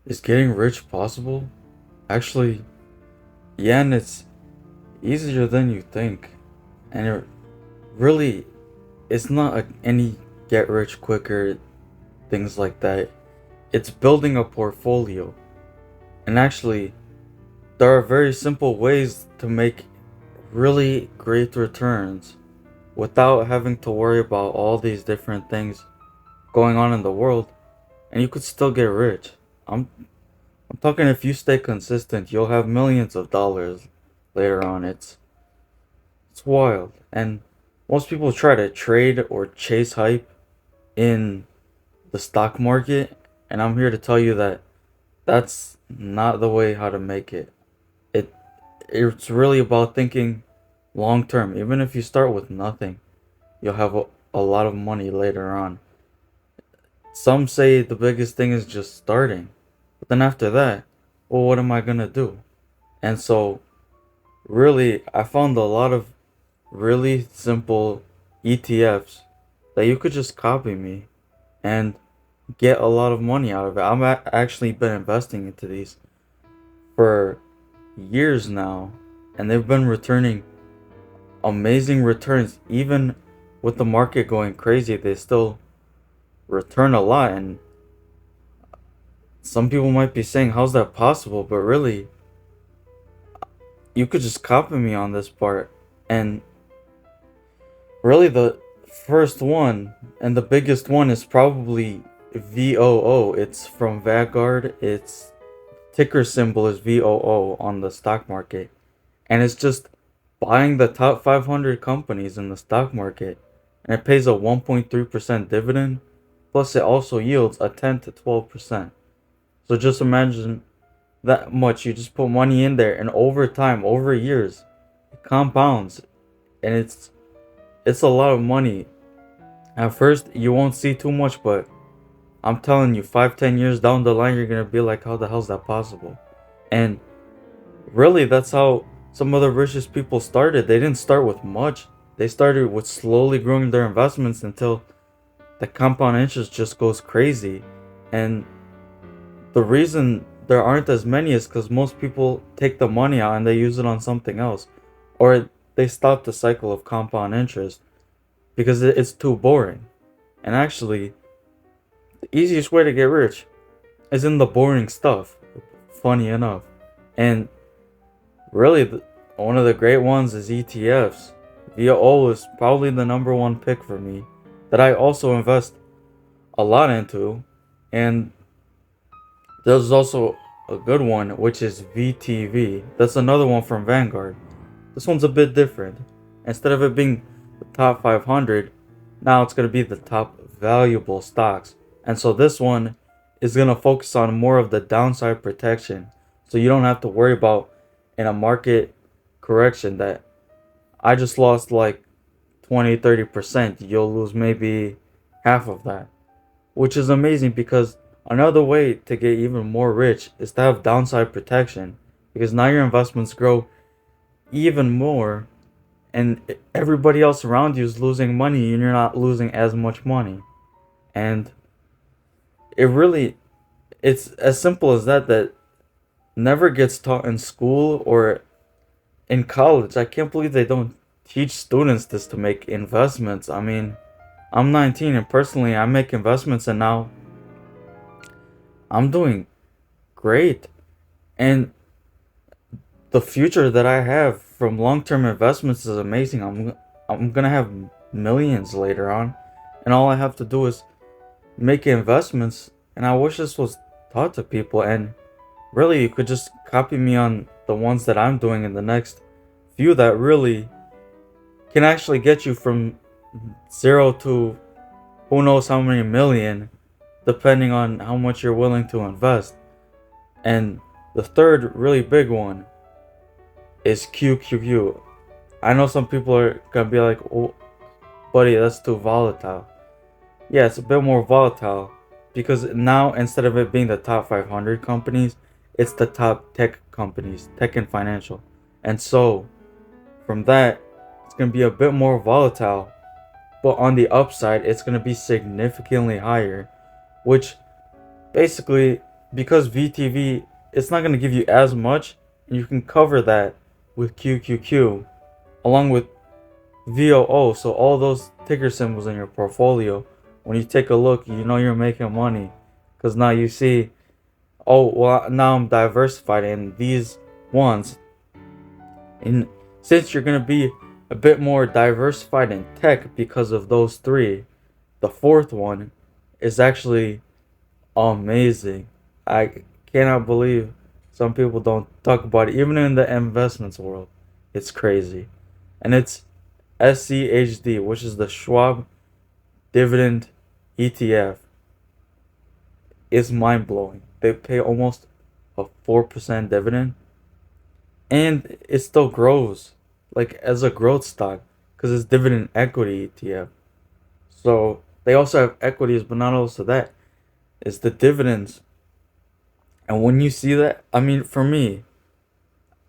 Is getting rich possible? Actually, yeah, and it's easier than you think. And it really, it's not any get rich quicker things like that. It's building a portfolio. And actually, there are very simple ways to make really great returns without having to worry about all these different things going on in the world, and you could still get rich. I'm I'm talking if you stay consistent, you'll have millions of dollars later on. It's wild. And most people try to trade or chase hype in the stock market, and I'm here to tell you that that's not the way how to make it. It it's really about thinking long term. Even if you start with nothing, you'll have a lot of money later on. Some say the biggest thing is just starting. But then after that, well, what am I gonna do? And so, really, I found a lot of really simple ETFs that you could just copy me and get a lot of money out of it. Actually been investing into these for years now, and they've been returning amazing returns. Even with the market going crazy, they still return a lot. And some people might be saying, how's that possible? But really, you could just copy me on this part. And really, the first one and the biggest one is probably VOO. It's from Vanguard. Its ticker symbol is VOO on the stock market. And it's just buying the top 500 companies in the stock market. And it pays a 1.3% dividend. Plus, it also yields a 10 to 12%. So just imagine that much. You just put money in there, and over time, over years, it compounds, and it's a lot of money. At first, you won't see too much, but I'm telling you, 5, 10 years down the line, you're gonna be like, how the hell's that possible? And really, that's how some of the richest people started. They didn't start with much. They started with slowly growing their investments until the compound interest just goes crazy. And the reason there aren't as many is because most people take the money out and they use it on something else, or they stop the cycle of compound interest because it's too boring. And actually, the easiest way to get rich is in the boring stuff, funny enough. And really, one of the great ones is ETFs. VOO is probably the number one pick for me that I also invest a lot into. And there's also a good one, which is VTV. That's another one from Vanguard. This one's a bit different. Instead of it being the top 500, now it's going to be the top valuable stocks. And so this one is going to focus on more of the downside protection. So you don't have to worry about in a market correction that I just lost like 20-30%. You'll lose maybe half of that, which is amazing because another way to get even more rich is to have downside protection because now your investments grow even more and everybody else around you is losing money and you're not losing as much money. And it really, it's as simple as that never gets taught in school or in college. I can't believe they don't teach students this to make investments. I mean, I'm 19 and personally I make investments and now I'm doing great. And the future that I have from long-term investments is amazing. I'm gonna have millions later on, and all I have to do is make investments. And I wish this was taught to people. And really, you could just copy me on the ones that I'm doing in the next few that really can actually get you from zero to who knows how many million, depending on how much you're willing to invest. And the third really big one is QQQ. I know some people are gonna be like, oh, buddy, that's too volatile. Yeah, it's a bit more volatile because now instead of it being the top 500 companies, it's the top tech companies, tech and financial. And so from that, it's gonna be a bit more volatile, but on the upside, it's gonna be significantly higher, which basically because VTV, it's not going to give you as much, and you can cover that with QQQ along with VOO. So all those ticker symbols in your portfolio, when you take a look, you know you're making money because now you see, oh well, now I'm diversified in these ones. And since you're going to be a bit more diversified in tech because of those three, the fourth one is actually amazing. I cannot believe some people don't talk about it, even in the investments world. It's crazy. And it's SCHD, which is the Schwab Dividend ETF. It's mind blowing. They pay almost a 4% dividend, and it still grows like as a growth stock because it's dividend equity ETF. So they also have equities, but not also that. It's the dividends. And when you see that, I mean, for me,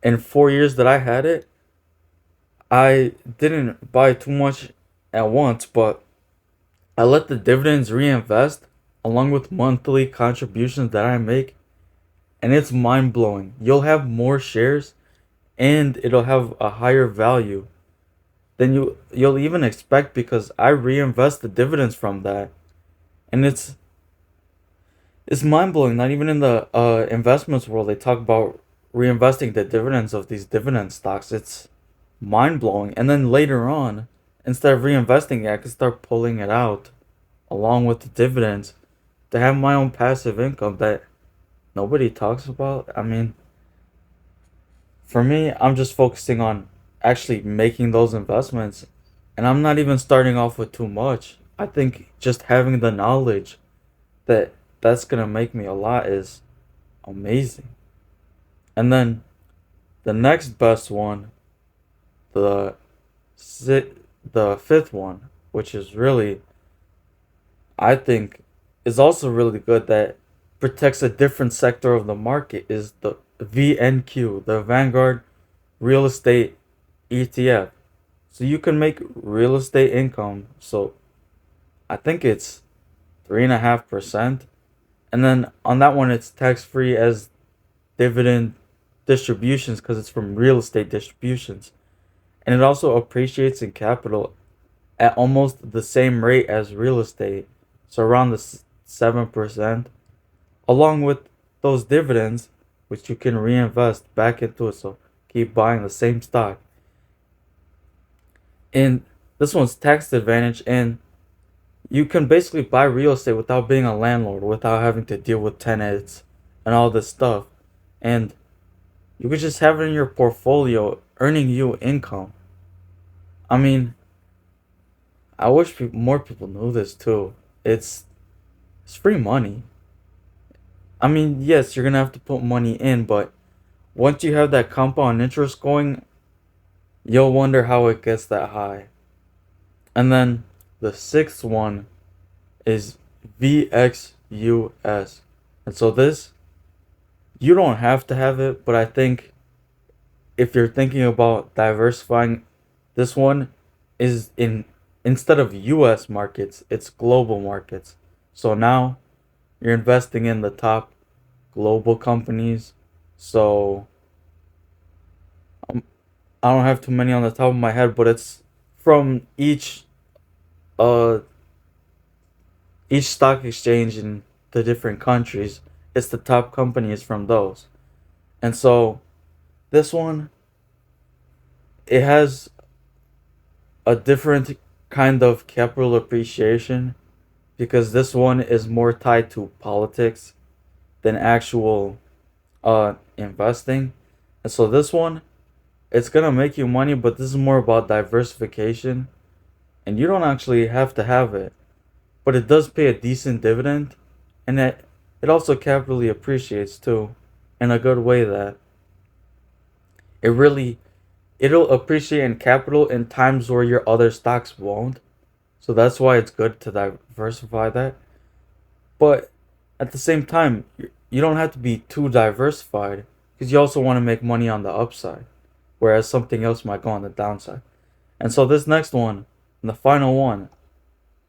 in 4 years that I had it, I didn't buy too much at once, but I let the dividends reinvest along with monthly contributions that I make, and it's mind blowing. You'll have more shares and it'll have a higher value than you'll even expect because I reinvest the dividends from that, and it's mind blowing. Not even in the investments world they talk about reinvesting the dividends of these dividend stocks. It's mind blowing. And then later on, instead of reinvesting it, I can start pulling it out along with the dividends to have my own passive income that nobody talks about. I mean, for me, I'm just focusing on actually making those investments, and I'm not even starting off with too much. I think just having the knowledge that that's gonna make me a lot is amazing. And then the next best one, the the fifth one, which is really, I think, is also really good that protects a different sector of the market, is the VNQ, the Vanguard Real Estate ETF. So you can make real estate income. So I think it's 3.5%. And then on that one, it's tax free as dividend distributions because it's from real estate distributions. And it also appreciates in capital at almost the same rate as real estate. So around the 7%, along with those dividends, which you can reinvest back into it. So keep buying the same stock. And this one's tax advantage, and you can basically buy real estate without being a landlord, without having to deal with tenants and all this stuff. And you could just have it in your portfolio, earning you income. I mean, I wish more people knew this too. It's it's free money. I mean, yes, you're gonna have to put money in, but once you have that compound interest going, you'll wonder how it gets that high. And then the sixth one is VXUS. And so this, you don't have to have it, but I think if you're thinking about diversifying, this one is in, instead of US markets, it's global markets. So now you're investing in the top global companies. So I don't have too many on the top of my head, but it's from uh each stock exchange in the different countries. It's the top companies from those. And so this one, it has a different kind of capital appreciation because this one is more tied to politics than actual investing. And so this one, it's gonna make you money, but this is more about diversification, and you don't actually have to have it, but it does pay a decent dividend, and it also capitally appreciates too, in a good way that it really, it'll appreciate in capital in times where your other stocks won't. So that's why it's good to diversify that. But at the same time, you don't have to be too diversified because you also want to make money on the upside, whereas something else might go on the downside. And so this next one, and the final one,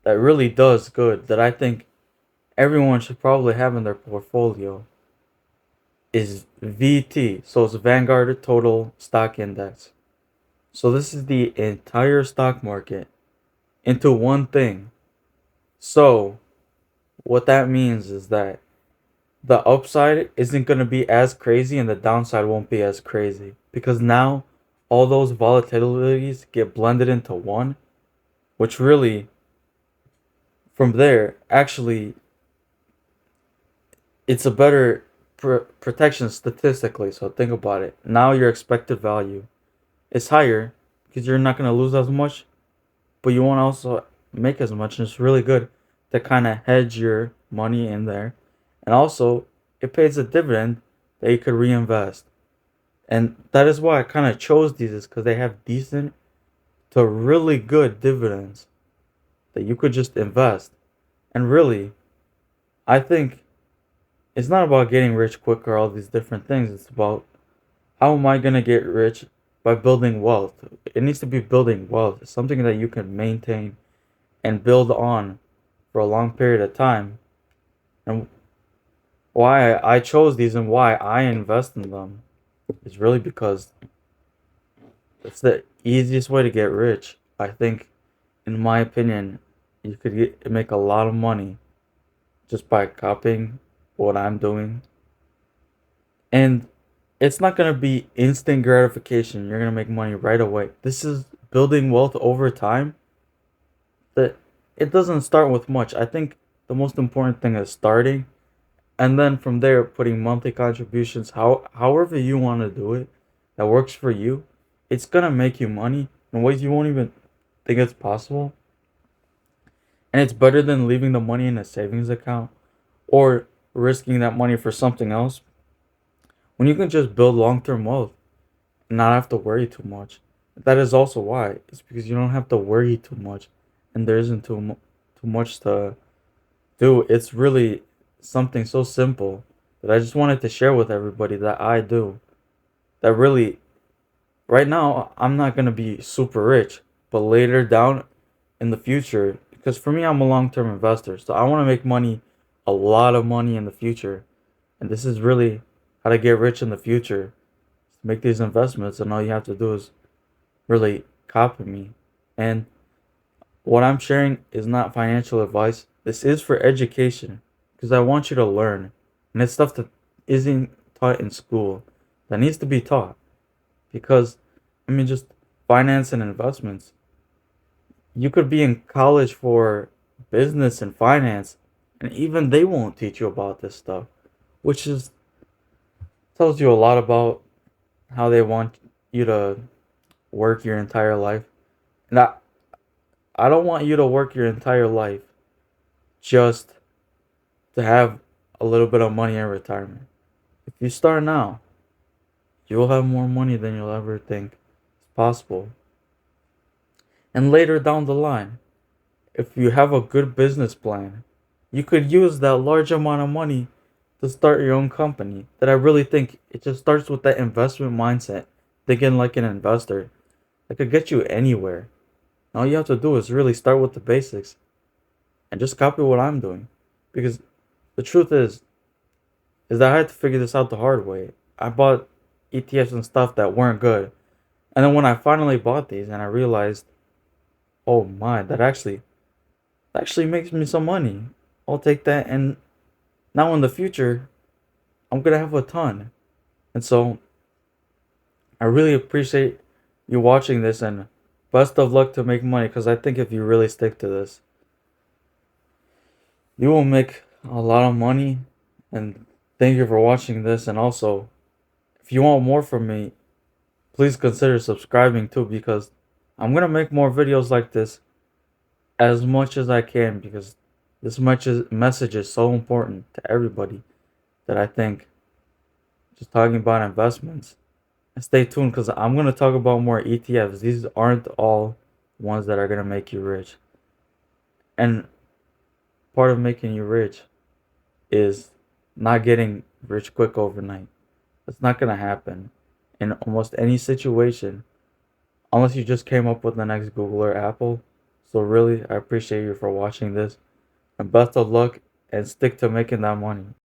that really does good, that I think everyone should probably have in their portfolio, is VT. So it's Vanguard Total Stock Index. So this is the entire stock market into one thing. So what that means is that the upside isn't going to be as crazy and the downside won't be as crazy because now all those volatilities get blended into one, which really from there actually it's a better protection statistically. So think about it. Now your expected value is higher because you're not going to lose as much, but you won't also make as much. And it's really good to kind of hedge your money in there. And also, it pays a dividend that you could reinvest. And that is why I kind of chose these, is because they have decent to really good dividends that you could just invest. And really, I think it's not about getting rich quick or all these different things. It's about how am I going to get rich by building wealth? It needs to be building wealth. It's something that you can maintain and build on for a long period of time. And why I chose these and why I invest in them is really because it's the easiest way to get rich. I think, in my opinion, you could make a lot of money just by copying what I'm doing. And it's not going to be instant gratification. You're going to make money right away. This is building wealth over time. That it doesn't start with much. I think the most important thing is starting and then from there putting monthly contributions however you want to do it that works for you. It's going to make you money in ways you won't even think it's possible. And it's better than leaving the money in a savings account or risking that money for something else when you can just build long-term wealth and not have to worry too much. That is also why. It's because you don't have to worry too much and there isn't too much to do. It's really something so simple that I just wanted to share with everybody that I do. That really, right now, I'm not going to be super rich, but later down in the future, because for me, I'm a long term investor. So I want to make money, a lot of money in the future. And this is really how to get rich in the future. Make these investments, and all you have to do is really copy me. And what I'm sharing is not financial advice. This is for education because I want you to learn. And it's stuff that isn't taught in school that needs to be taught. Because, I mean, just finance and investments. You could be in college for business and finance, and even they won't teach you about this stuff, which is tells you a lot about how they want you to work your entire life. And I don't want you to work your entire life just to have a little bit of money in retirement. If you start now, you'll have more money than you'll ever think is possible. And later down the line, if you have a good business plan, you could use that large amount of money to start your own company. That I really think it just starts with that investment mindset, thinking like an investor. That could get you anywhere. All you have to do is really start with the basics and just copy what I'm doing. Because the truth is that I had to figure this out the hard way. I bought ETFs and stuff that weren't good. And then when I finally bought these and I realized, oh my, that actually makes me some money. I'll take that and now in the future I'm gonna have a ton. And so I really appreciate you watching this and best of luck to make money because I think if you really stick to this, you will make a lot of money. And thank you for watching this. And also, if you want more from me, please consider subscribing too because I'm gonna make more videos like this as much as I can because this message is so important to everybody that I think just talking about investments. And stay tuned because I'm gonna talk about more ETFs. These aren't all ones that are gonna make you rich. And part of making you rich is not getting rich quick overnight. That's not gonna happen in almost any situation unless you just came up with the next Google or Apple. So really, I appreciate you for watching this and best of luck and stick to making that money.